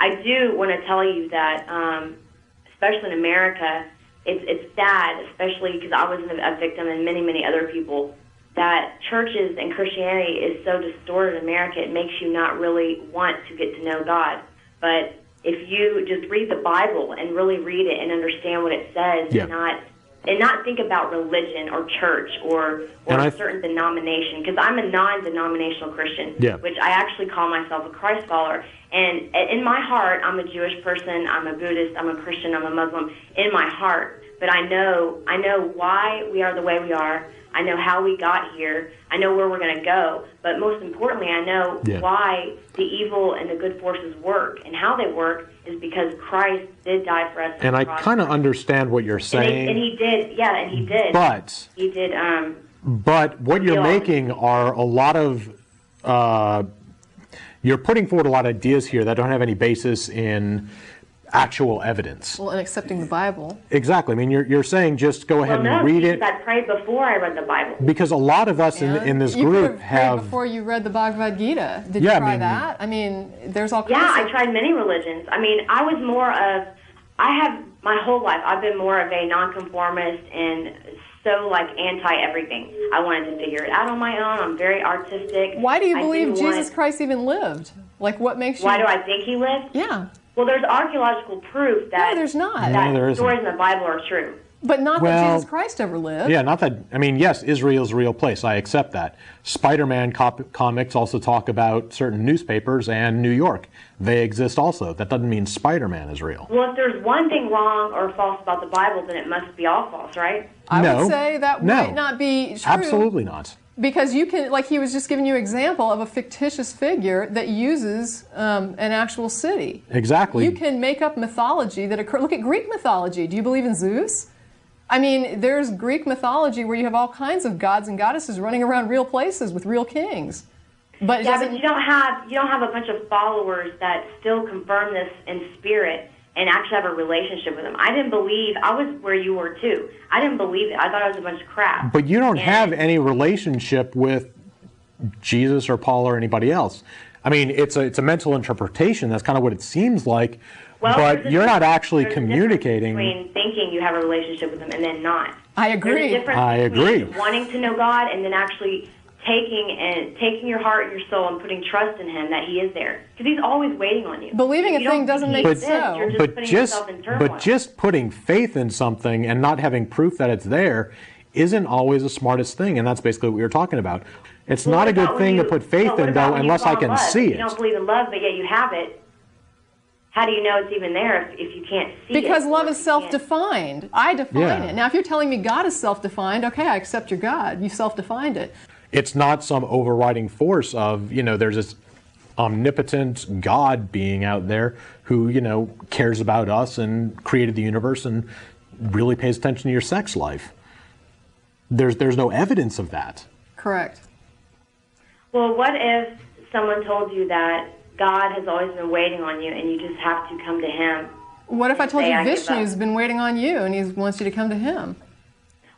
I do want to tell you that, especially in America, it's sad, especially because I was a victim and many, many other people, that churches and Christianity is so distorted in America, it makes you not really want to get to know God. But if you just read the Bible and really read it and understand what it says, and not think about religion or church or a certain denomination, because I'm a non-denominational Christian, which I actually call myself a Christ follower. And in my heart, I'm a Jewish person, I'm a Buddhist, I'm a Christian, I'm a Muslim, in my heart. But I know why we are the way we are. I know how we got here. I know where we're going to go. But most importantly, I know why the evil and the good forces work. And how they work is because Christ did die for us. And I kind of understand what you're saying. And he did, and he did. But he did. But what you're making are a lot of... you're putting forward a lot of ideas here that don't have any basis in actual evidence. Well, and accepting the Bible. Exactly. I mean, you're saying just go ahead and read it. I prayed before I read the Bible. Because a lot of us in this group have... prayed before you read the Bhagavad Gita. Did you try that? I mean, there's all kinds of... I tried many religions. I mean, I was more of... I have, my whole life, I've been more of a nonconformist and so, anti-everything. I wanted to figure it out on my own. I'm very artistic. Why do you believe Jesus Christ even lived? What makes you... Why do I think he lived? Yeah. Well, there's archaeological proof that... No, there's not. That stories in the Bible are true. But not that Jesus Christ ever lived. Yeah, not that... I mean, yes, Israel's a real place. I accept that. Spider-Man comics also talk about certain newspapers and New York. They exist also. That doesn't mean Spider-Man is real. Well, if there's one thing wrong or false about the Bible, then it must be all false, right? I would say that might not be true. Absolutely not. Because you can, he was just giving you an example of a fictitious figure that uses an actual city. Exactly. You can make up mythology that occurs. Look at Greek mythology. Do you believe in Zeus? I mean, there's Greek mythology where you have all kinds of gods and goddesses running around real places with real kings. But but you don't have a bunch of followers that still confirm this in spirit and actually have a relationship with them. I didn't believe, I was where you were too. I didn't believe it. I thought it was a bunch of crap. But you don't have any relationship with Jesus or Paul or anybody else. I mean, it's a mental interpretation. That's kind of what it seems like. Well, but you're not actually communicating. Between thinking you have a relationship with him and then not. I agree. There's a difference between wanting to know God and then actually taking your heart and your soul and putting trust in him that he is there. Because he's always waiting on you. Believing a thing doesn't make it so. You're just putting yourself in turmoil. But just putting faith in something and not having proof that it's there isn't always the smartest thing, and that's basically what we were talking about. It's not a good thing to put faith in, though, unless I can see it. You don't believe in love, but yet you have it. How do you know it's even there if you can't see it? Because love is self-defined. I define it. Now, if you're telling me God is self-defined, okay, I accept your God. You self-defined it. It's not some overriding force of, there's this omnipotent God being out there who, cares about us and created the universe and really pays attention to your sex life. There's no evidence of that. Correct. Well, what if someone told you that God has always been waiting on you and you just have to come to him? What if I told you Vishnu's been waiting on you and he wants you to come to him?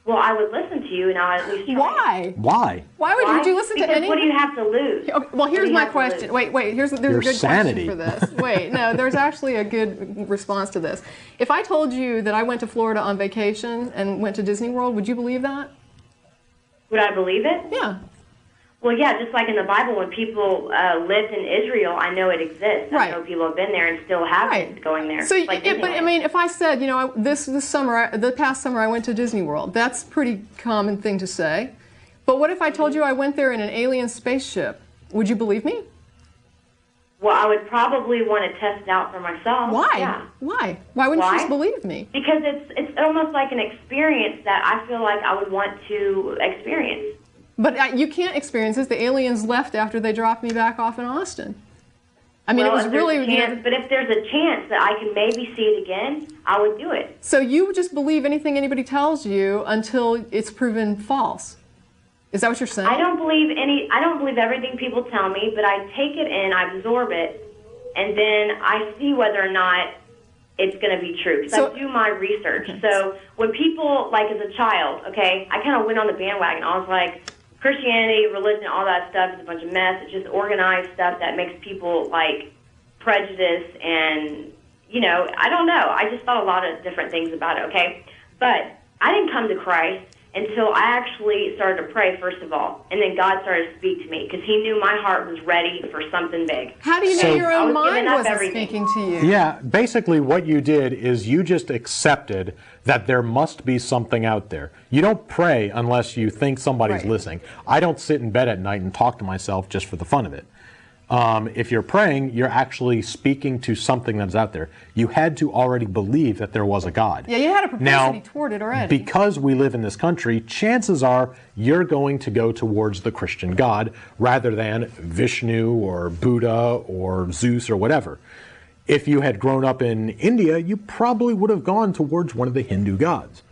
Well, I would listen to you, and I would at least try. Why? Why? Why would you listen to any? What do you have to lose? Okay, well, here's my question. Wait. There's a good question for this. Wait, no, there's actually a good response to this. If I told you that I went to Florida on vacation and went to Disney World, would you believe that? Would I believe it? Yeah. Well, yeah, just like in the Bible, when people lived in Israel, I know it exists. Right. I know people have been there and still have been going there. So, but I mean, if I said, this summer, the past summer, I went to Disney World, that's a pretty common thing to say. But what if I told you I went there in an alien spaceship? Would you believe me? Well, I would probably want to test it out for myself. Why? Yeah. Why? Why wouldn't you just believe me? Because it's almost like an experience that I feel like I would want to experience. But you can't experience this. The aliens left after they dropped me back off in Austin. I mean, well, it was really... But if there's a chance that I can maybe see it again, I would do it. So you just believe anything anybody tells you until it's proven false. Is that what you're saying? I don't believe everything people tell me, but I take it in, I absorb it, and then I see whether or not it's going to be true. Because I do my research. Okay. So when people, as a child, I kind of went on the bandwagon. I was like, Christianity, religion, all that stuff is a bunch of mess. It's just organized stuff that makes people, prejudice and, I don't know. I just thought a lot of different things about it, okay? But I didn't come to Christ until I actually started to pray, first of all, and then God started to speak to me because he knew my heart was ready for something big. How do you know your own mind wasn't everything. speaking to you? Yeah, basically what you did is you just accepted that there must be something out there. You don't pray unless you think somebody's listening. I don't sit in bed at night and talk to myself just for the fun of it. If you're praying, you're actually speaking to something that's out there. You had to already believe that there was a God. Yeah, you had a propensity toward it already. Because we live in this country, chances are you're going to go towards the Christian God rather than Vishnu or Buddha or Zeus or whatever. If you had grown up in India, you probably would have gone towards one of the Hindu gods.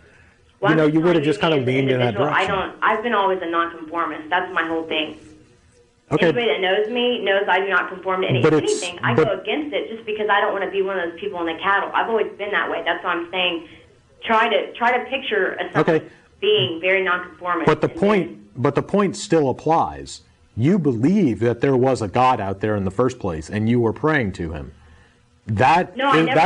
Well, you would have just kind of leaned in that direction. I've been always a nonconformist. That's my whole thing. Okay. Anybody that knows me knows I do not conform to anything. I go against it just because I don't want to be one of those people in the cattle. I've always been that way. That's why I'm saying try to picture a being very nonconformist. But the point still applies. You believe that there was a God out there in the first place, and you were praying to him. That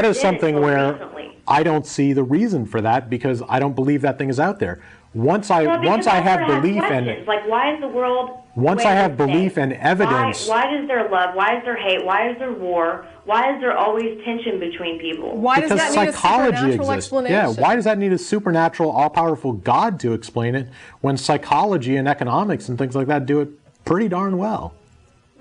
is something where recently. I don't see the reason for that because I don't believe that thing is out there. Once I have belief and like why is the world once I have belief and evidence, why does there love? Why is there hate? Why is there war? Why is there always tension between people? Why does that need a supernatural explanation? Yeah, why does that need a supernatural, all-powerful God to explain it when psychology and economics and things like that do it pretty darn well?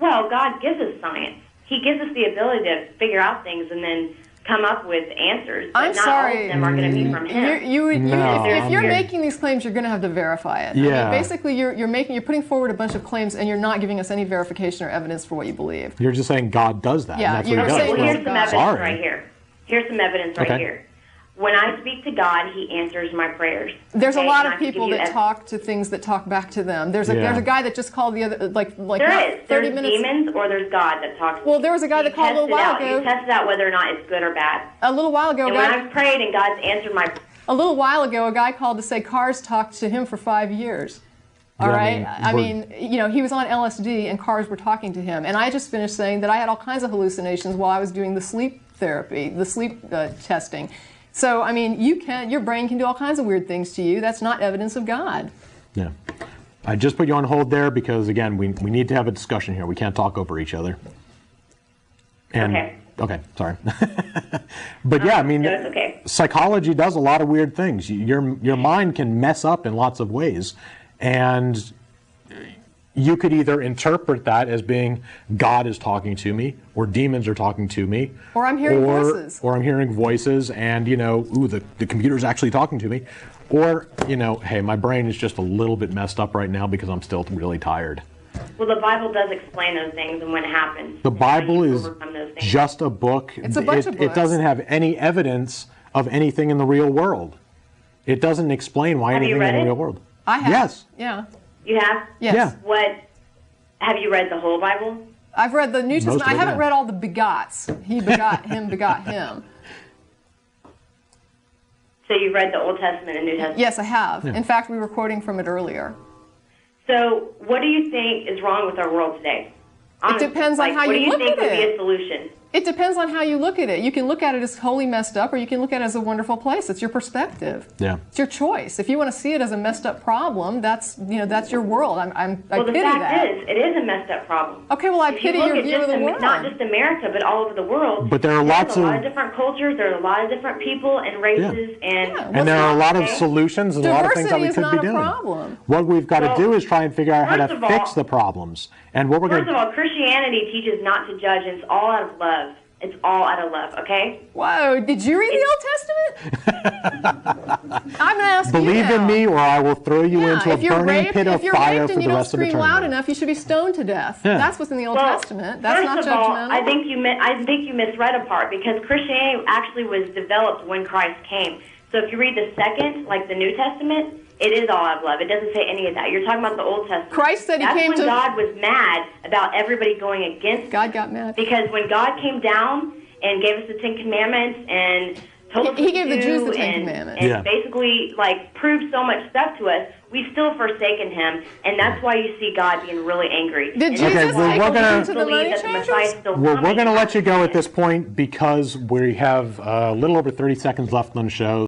Well, God gives us science. He gives us the ability to figure out things and then come up with answers. But I'm not sorry. all of them are going to be from him. If you're making these claims, you're going to have to verify it. Yeah. I mean, basically, you're putting forward a bunch of claims, and you're not giving us any verification or evidence for what you believe. You're just saying God does that. Yeah, and that's what he does. Well, here's some evidence Sorry. right here. Here's some evidence right here. When I speak to God, he answers my prayers. There's a lot of people that talk to things that talk back to them. There's a guy that just called the other, like there is. 30 there's minutes. Demons or there's God that talks. Well, there was a guy that called a little while ago. He tested out whether or not it's good or bad. A little while ago, and when I've prayed and God's answered my. A little while ago, a guy called to say cars talked to him for 5 years. All right. I mean, he was on LSD and cars were talking to him. And I just finished saying that I had all kinds of hallucinations while I was doing the sleep therapy, the sleep testing. So, I mean, your brain can do all kinds of weird things to you. That's not evidence of God. Yeah. I just put you on hold there because, again, we need to have a discussion here. We can't talk over each other. And, okay, sorry. But yeah, I mean, no, it's okay. Psychology does a lot of weird things. Your mind can mess up in lots of ways. And you could either interpret that as being God is talking to me, or demons are talking to me, or I'm hearing voices, or I'm hearing voices, and the computer's actually talking to me, or hey, my brain is just a little bit messed up right now because I'm still really tired. Well, the Bible does explain those things and when it happens. The Bible is just a book. It's a bunch of books. It doesn't have any evidence of anything in the real world. It doesn't explain why anything in the real world. I have. Yes. Yeah. You have? Yes. Yeah. Have you read the whole Bible? I've read the New Testament. I haven't read all the begots. He begot him, begot him. So you've read the Old Testament and New Testament? Yes, I have. Yeah. In fact, we were quoting from it earlier. So what do you think is wrong with our world today? Honestly, it depends on how you look at it. What do you think would be a solution? It depends on how you look at it. You can look at it as wholly messed up, or you can look at it as a wonderful place. It's your perspective. Yeah. It's your choice. If you want to see it as a messed up problem, that's your world. I pity that. The fact is, it is a messed up problem. Okay, well, I pity your view of the world. Not just America, but all over the world. But there are lots of a lot of different cultures. There are a lot of different people and races, and there are a lot of solutions and a lot of things that we could be doing. Problem. What we've got to do is try and figure out how to fix the problems. And what we're first of all, Christianity teaches not to judge, and it's all out of love. It's all out of love, okay? Whoa, did you read the Old Testament? I'm going to ask Believe you now. in me or I will throw you into a burning pit of fire for the rest of eternity. If you're raped and you don't scream loud enough, you should be stoned to death. Yeah. That's what's in the Old Testament. That's not judgmental. First of all, I think you misread a part because Christianity actually was developed when Christ came. So if you read the second, like the New Testament, it is all out of love. It doesn't say any of that. You're talking about the Old Testament. Christ said he came to... That's when God was mad about everybody going against him. God got mad. Because when God came down and gave us the Ten Commandments and told us He gave the Jews the Ten Commandments. And basically, proved so much stuff to us, we've still forsaken him, and that's why you see God being really angry. Did And Jesus that's why take we're gonna- him to the money believe that the changers? Messiah is still We're coming. going to let you go at this point because we have a little over 30 seconds left on the show.